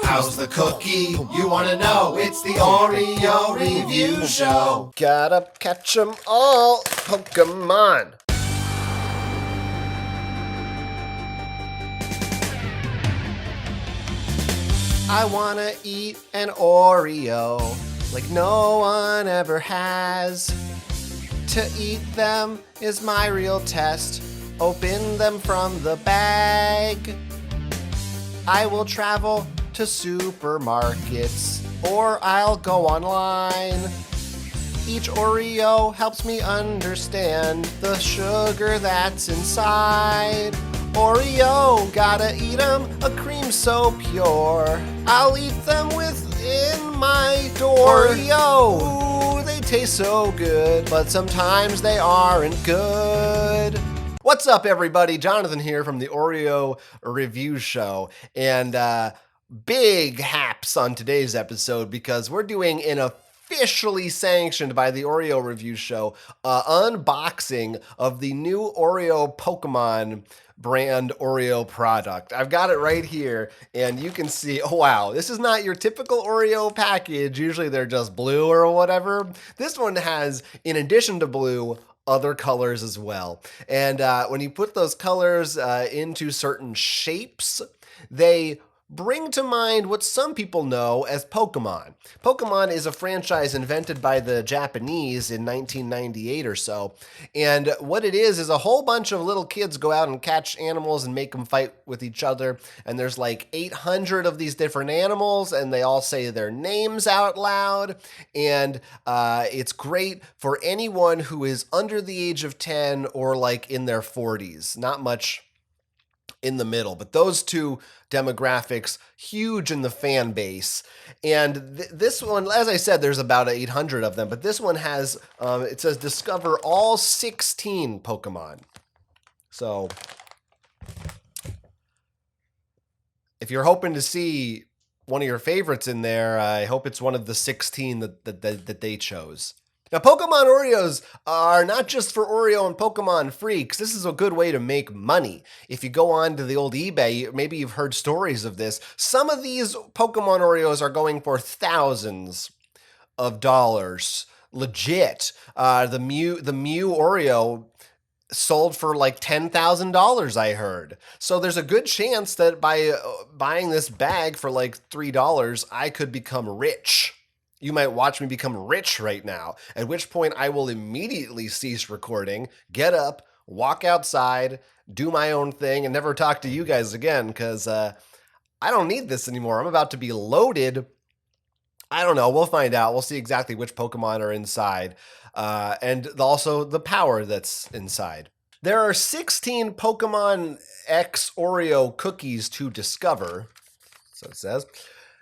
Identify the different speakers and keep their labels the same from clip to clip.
Speaker 1: How's the cookie? You wanna know? It's the Oreo Review Show.
Speaker 2: Gotta catch 'em all, Pokemon. I wanna eat an Oreo like no one ever has. To eat them is my real test. Open them from the bag. I will travel to supermarkets or I'll go online. Each Oreo helps me understand the sugar that's inside. Oreo, gotta eat 'em, a cream so pure. I'll eat them within my door. Oreo, ooh, they taste so good, but sometimes they aren't good. What's up, everybody? Jonathan here from the Oreo Review Show, and big haps on today's episode because we're doing an officially sanctioned by the Oreo Review Show unboxing of the new Oreo Pokemon brand Oreo product. I've got it right here, and you can see, oh wow, this is not your typical Oreo package. Usually they're just blue or whatever. This one has, in addition to blue, other colors as well. And when you put those colors into certain shapes, they bring to mind what some people know as Pokemon. Pokemon is a franchise invented by the Japanese in 1998 or so. And what it is a whole bunch of little kids go out and catch animals and make them fight with each other. And there's like 800 of these different animals, and they all say their names out loud. And it's great for anyone who is under the age of 10 or like in their 40s. Not much in the middle, but those two demographics, huge in the fan base. And this one, as I said, there's about 800 of them, but this one has, it says discover all 16 Pokemon. So if you're hoping to see one of your favorites in there, I hope it's one of the 16 that they chose. Now, Pokemon Oreos are not just for Oreo and Pokemon freaks. This is a good way to make money. If you go on to the old eBay, maybe you've heard stories of this. Some of these Pokemon Oreos are going for thousands of dollars. Legit. The Mew Oreo sold for like $10,000, I heard. So there's a good chance that by buying this bag for like $3, I could become rich. You might watch me become rich right now, at which point I will immediately cease recording, get up, walk outside, do my own thing, and never talk to you guys again, because I don't need this anymore. I'm about to be loaded. I don't know. We'll find out. We'll see exactly which Pokemon are inside, and also the power that's inside. There are 16 Pokemon X Oreo cookies to discover, so it says.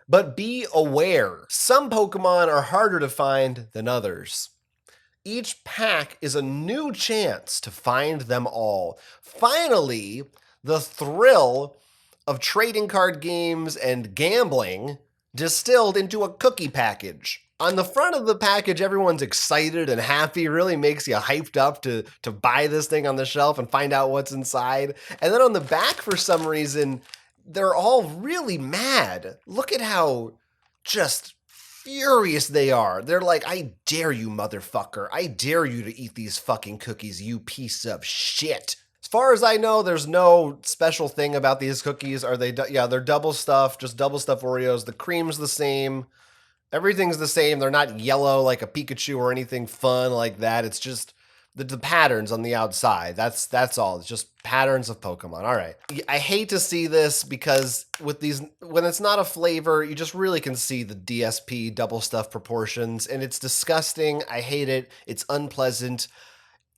Speaker 2: But be aware, some Pokemon are harder to find than others. Each pack is a new chance to find them all. Finally, the thrill of trading card games and gambling distilled into a cookie package. On the front of the package, everyone's excited and happy, really makes you hyped up to buy this thing on the shelf and find out what's inside. And then on the back, for some reason, they're all really mad. Look at how just furious they are. They're like, I dare you, motherfucker. I dare you to eat these fucking cookies, you piece of shit. As far as I know, there's no special thing about these cookies. Are they? Yeah, they're double stuffed, just double stuffed Oreos. The cream's the same. Everything's the same. They're not yellow like a Pikachu or anything fun like that. It's just the patterns on the outside. That's all. It's just patterns of Pokemon. All right. I hate to see this because with these, when it's not a flavor, you just really can see the DSP double stuff proportions, and it's disgusting. I hate it. It's unpleasant.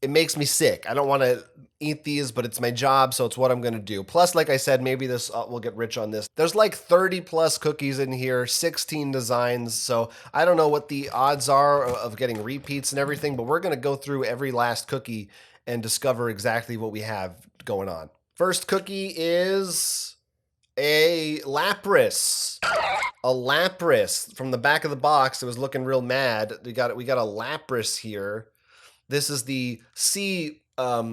Speaker 2: It makes me sick. I don't want to eat these, but it's my job, so it's what I'm going to do. Plus, like I said, maybe this we'll get rich on this. There's like 30 plus cookies in here, 16 designs, so I don't know what the odds are of getting repeats and everything, but we're going to go through every last cookie and discover exactly what we have going on. First cookie is a Lapras. A Lapras from the back of the box. It was looking real mad. We got a Lapras here. This is the sea shell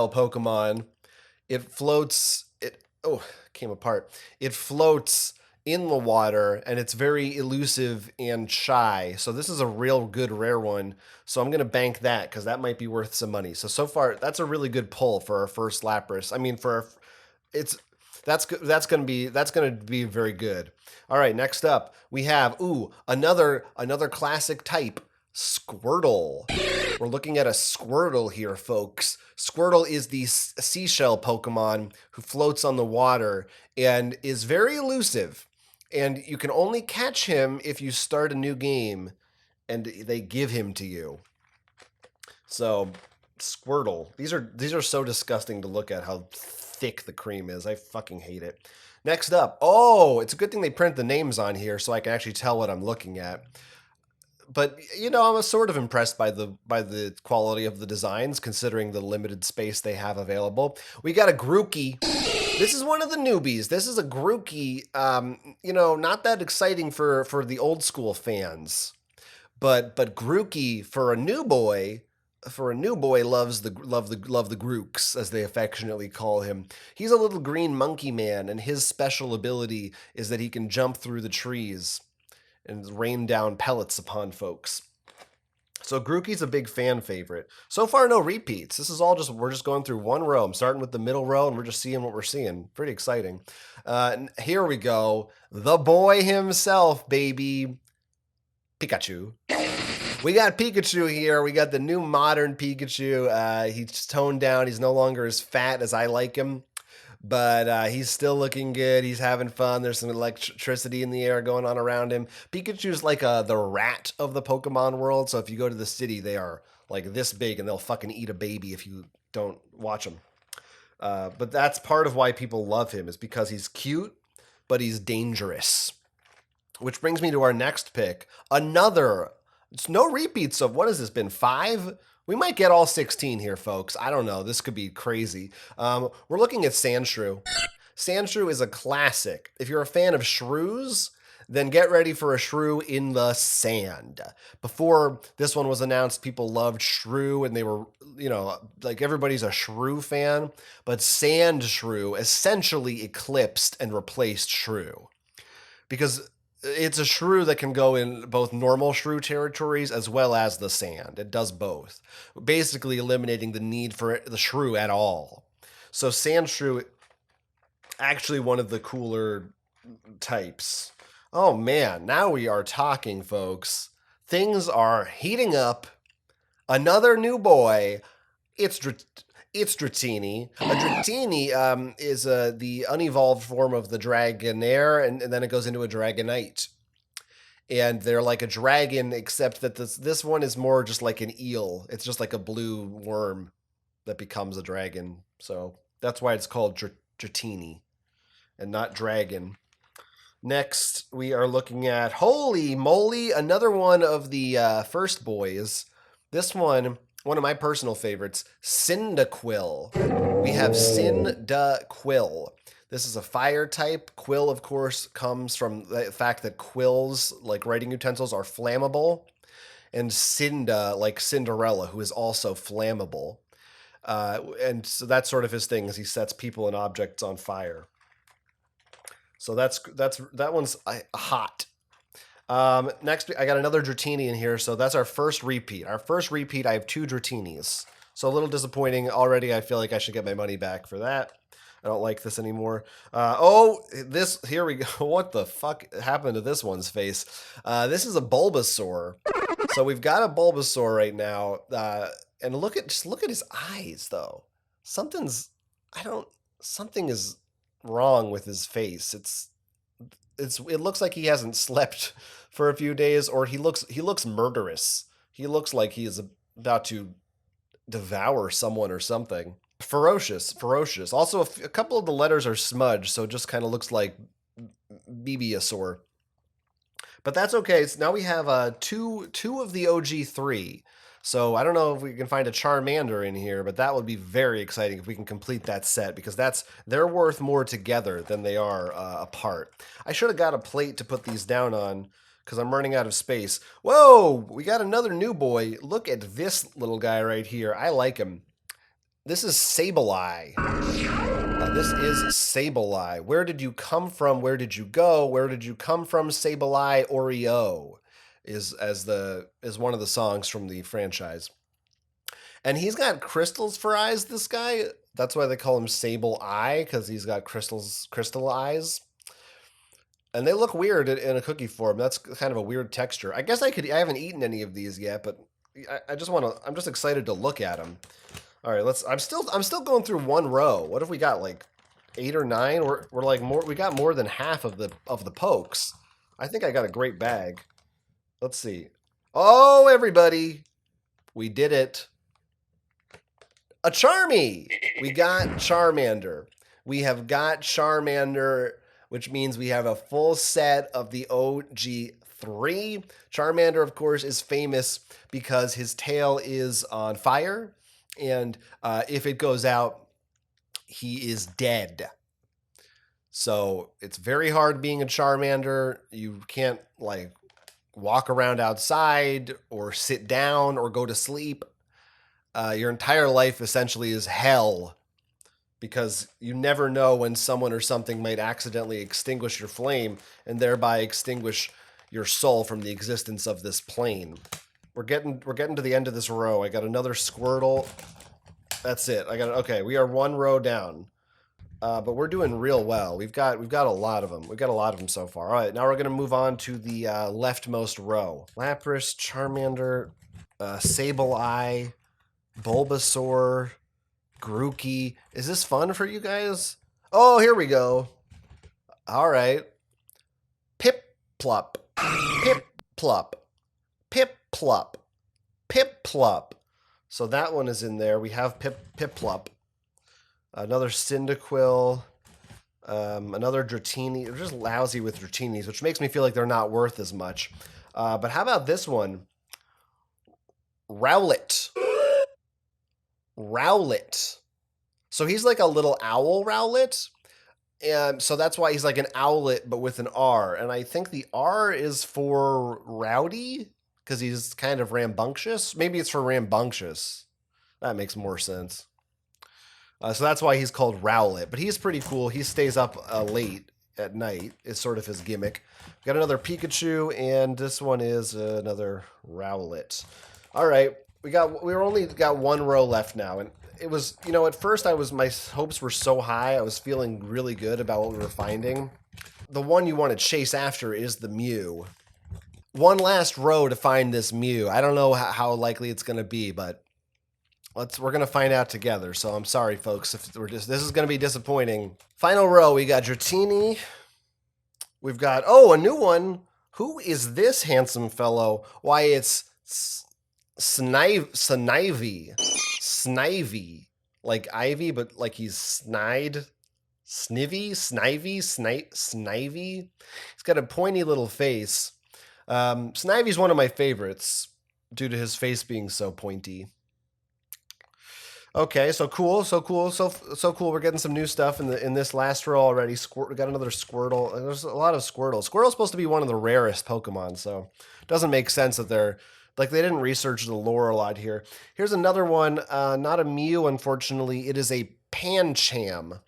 Speaker 2: Pokemon. It floats. Oh came apart. It floats in the water, and it's very elusive and shy. So this is a real good rare one. So I'm gonna bank that because that might be worth some money. So far that's a really good pull for our first Lapras. I mean, it's that's gonna be very good. All right, next up we have another classic type, Squirtle. We're looking at a Squirtle here, folks. Squirtle is the seashell Pokemon who floats on the water and is very elusive. And you can only catch him if you start a new game and they give him to you. So, Squirtle. These are so disgusting to look at, how thick the cream is. I fucking hate it. Next up. Oh, it's a good thing they print the names on here so I can actually tell what I'm looking at. But I'm sort of impressed by the quality of the designs, considering the limited space they have available. We got a Grookey. This is one of the newbies. This is a Grookey. Not that exciting for the old school fans, but Grookey for a new boy. Loves the Grooks, as they affectionately call him. He's a little green monkey man, and his special ability is that he can jump through the trees and rain down pellets upon folks. So Grookey's a big fan favorite. So far, no repeats. This is all we're just going through one row. I'm starting with the middle row, and we're just seeing what we're seeing. Pretty exciting. Here we go. The boy himself, baby. Pikachu. We got Pikachu here. We got the new modern Pikachu. He's toned down. He's no longer as fat as I like him. But he's still looking good. He's having fun. There's some electricity in the air going on around him. Pikachu's like the rat of the Pokemon world. So if you go to the city, they are like this big, and they'll fucking eat a baby if you don't watch them. But that's part of why people love him, is because he's cute, but he's dangerous. Which brings me to our next pick. It's no repeats of, what has this been, 5? We might get all 16 here, folks. I don't know. This could be crazy. We're looking at Sandshrew. Sandshrew is a classic. If you're a fan of shrews, then get ready for a shrew in the sand. Before this one was announced, people loved shrew, and they were, like everybody's a shrew fan. But Sandshrew essentially eclipsed and replaced shrew. Because it's a shrew that can go in both normal shrew territories as well as the sand. It does both, basically eliminating the need for the shrew at all. So Sandshrew, actually one of the cooler types. Oh man, now we are talking, folks. Things are heating up. Another new boy. It's Dratini. A Dratini is the unevolved form of the Dragonair, and then it goes into a Dragonite. And they're like a dragon, except that this one is more just like an eel. It's just like a blue worm that becomes a dragon. So that's why it's called Dratini and not dragon. Next, we are looking at, holy moly, another one of the first boys. This one of my personal favorites, Cyndaquil. We have Cyndaquil. This is a fire type. Quill, of course, comes from the fact that quills, like writing utensils, are flammable. And Cinda, like Cinderella, who is also flammable. And so that's sort of his thing, is he sets people and objects on fire. So that one's hot. Next, I got another Dratini in here, so that's our first repeat. I have 2 Dratinis. So a little disappointing already. I feel like I should get my money back for that. I don't like this anymore. Here we go. What the fuck happened to this one's face? This is a Bulbasaur. So we've got a Bulbasaur right now. And look at his eyes, though. Something is wrong with his face. It looks like he hasn't slept for a few days, or he looks murderous. He looks like he is about to devour someone or something. Ferocious. Also, a couple of the letters are smudged, so it just kind of looks like Bebeasaur. But that's okay. So now we have two of the OG3. So I don't know if we can find a Charmander in here, but that would be very exciting if we can complete that set, because they're worth more together than they are apart. I should have got a plate to put these down on, because I'm running out of space. Whoa! We got another new boy. Look at this little guy right here. I like him. This is Sableye. This is Sableye. Where did you come from? Where did you go? Where did you come from? Sableye Oreo is one of the songs from the franchise. And he's got crystals for eyes, this guy. That's why they call him Sable Eye, because he's got crystal eyes. And they look weird in a cookie form. That's kind of a weird texture. I guess I haven't eaten any of these yet, but I'm just excited to look at them. All right, I'm still going through one row. What have we got, like 8 or 9? We're like we got more than half of the pokes. I think I got a great bag. Let's see. Oh, everybody, we did it. A Charmy. We got Charmander. We have got Charmander, which means we have a full set of the OG3. Charmander, of course, is famous because his tail is on fire. And if it goes out, he is dead. So it's very hard being a Charmander. You can't like walk around outside or sit down or go to sleep. Your entire life essentially is hell because you never know when someone or something might accidentally extinguish your flame and thereby extinguish your soul from the existence of this plane. We're getting to the end of this row. I got another Squirtle. That's it. Okay, we are one row down. But we're doing real well. We've got a lot of them. We've got a lot of them so far. All right, now we're going to move on to the leftmost row. Lapras, Charmander, Sableye, Bulbasaur, Grookey. Is this fun for you guys? Oh, here we go. All right. Piplup. Piplup. Piplup. Piplup. So that one is in there. We have Piplup. Another Cyndaquil. Another Dratini. They're just lousy with Dratinis, which makes me feel like they're not worth as much. But how about this one? Rowlet. Rowlet. So he's like a little owl Rowlet. And so that's why he's like an owlet, but with an R. And I think the R is for rowdy, because he's kind of rambunctious. Maybe it's for rambunctious. That makes more sense. So that's why he's called Rowlet. But he's pretty cool. He stays up late at night. Is sort of his gimmick. We got another Pikachu, and this one is another Rowlet. All right. We only got one row left now, and it was, at first my hopes were so high. I was feeling really good about what we were finding. The one you want to chase after is the Mew. One last row to find this Mew. I don't know how likely it's going to be, but we're going to find out together. So I'm sorry, folks, if this is going to be disappointing. Final row, we got Dratini. We've got, a new one. Who is this handsome fellow? Why, it's Snivy, like Ivy, but like he's snide, Snivy. He's got a pointy little face. Snivy's one of my favorites due to his face being so pointy. Okay, so cool. We're getting some new stuff in this last row already. We got another Squirtle. There's a lot of Squirtle. Squirtle's supposed to be one of the rarest Pokemon, so it doesn't make sense that they didn't research the lore a lot here. Here's another one, not a Mew, unfortunately. It is a Pancham. A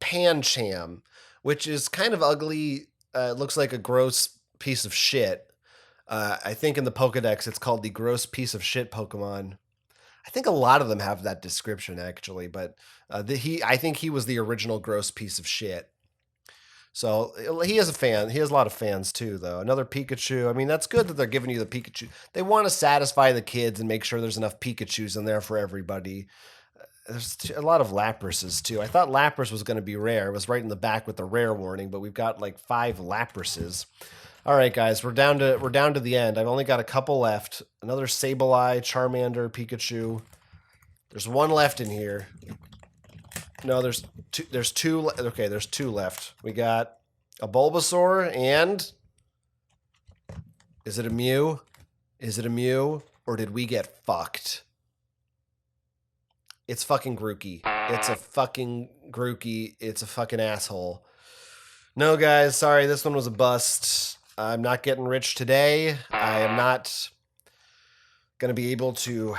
Speaker 2: Pancham, which is kind of ugly. It looks like a gross piece of shit. I think in the Pokedex, it's called the gross piece of shit Pokemon. I think a lot of them have that description, actually, but I think he was the original gross piece of shit. So he is a fan. He has a lot of fans too, though. Another Pikachu. I mean, that's good that they're giving you the Pikachu. They want to satisfy the kids and make sure there's enough Pikachus in there for everybody. There's a lot of Laprases too. I thought Lapras was going to be rare. It was right in the back with the rare warning, but we've got like 5 Laprases. All right, guys, we're down to the end. I've only got a couple left. Another Sableye, Charmander, Pikachu. There's one left in here. No, there's two. Okay, there's 2 left. We got a Bulbasaur and is it a Mew? Is it a Mew or did we get fucked? It's fucking Grookey. It's a fucking Grookey. It's a fucking asshole. No, guys, sorry, this one was a bust. I'm not getting rich today. I am not going to be able to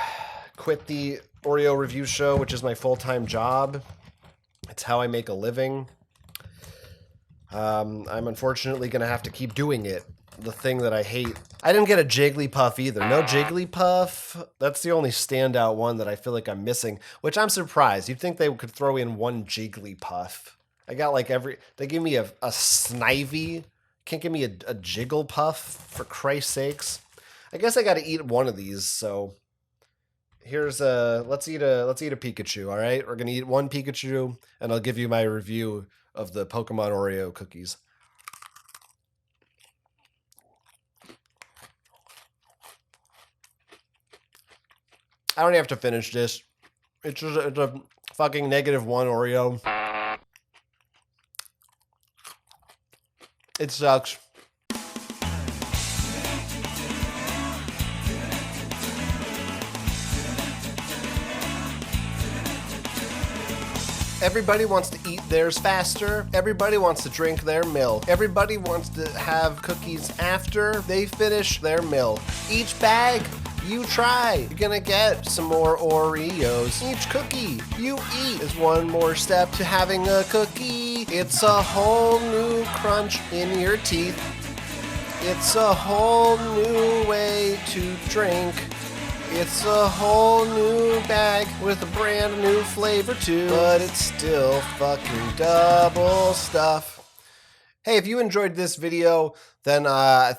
Speaker 2: quit the Oreo review show, which is my full-time job. It's how I make a living. I'm unfortunately going to have to keep doing it. The thing that I hate. I didn't get a Jigglypuff either. No Jigglypuff. That's the only standout one that I feel like I'm missing, which I'm surprised. You'd think they could throw in one Jigglypuff. I got like they give me a Snivy. Can't give me a Jigglypuff, for Christ's sakes. I guess I got to eat one of these, so here's let's eat a Pikachu, all right? We're going to eat one Pikachu, and I'll give you my review of the Pokemon Oreo cookies. I don't have to finish this. It's a fucking -1 Oreo. It sucks. Everybody wants to eat theirs faster. Everybody wants to drink their milk. Everybody wants to have cookies after they finish their milk. Each bag you try, you're gonna get some more Oreos. Each cookie you eat is one more step to having a cookie. It's a whole new crunch in your teeth. It's a whole new way to drink. It's a whole new bag with a brand new flavor too, but it's still fucking double stuff. Hey, if you enjoyed this video, then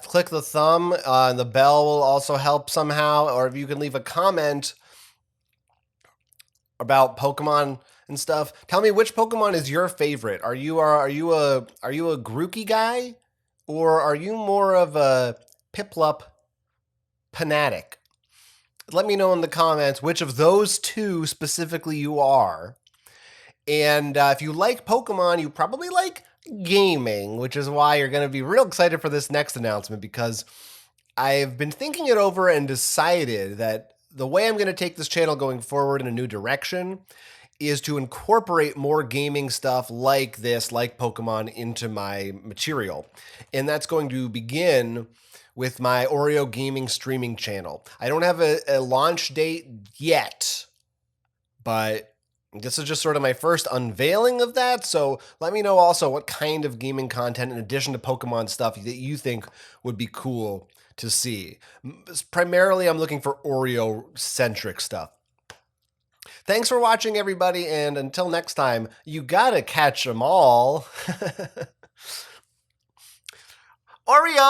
Speaker 2: click the thumb, and the bell will also help somehow, or if you can leave a comment about Pokemon and stuff. Tell me which Pokemon is your favorite. Are you a Grookey guy, or are you more of a Piplup fanatic? Let me know in the comments which of those two specifically you are. And if you like Pokemon, you probably like gaming, which is why you're going to be real excited for this next announcement, because I've been thinking it over and decided that the way I'm going to take this channel going forward in a new direction is to incorporate more gaming stuff like this, like Pokemon, into my material. And that's going to begin with my Oreo Gaming streaming channel. I don't have a launch date yet, but this is just sort of my first unveiling of that. So let me know also what kind of gaming content, in addition to Pokemon stuff, that you think would be cool to see. Primarily, I'm looking for Oreo-centric stuff. Thanks for watching, everybody, and until next time, you gotta catch them all. Oreo!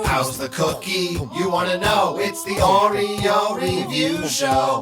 Speaker 1: How's the cookie? You wanna know? It's the Oreo Review Show.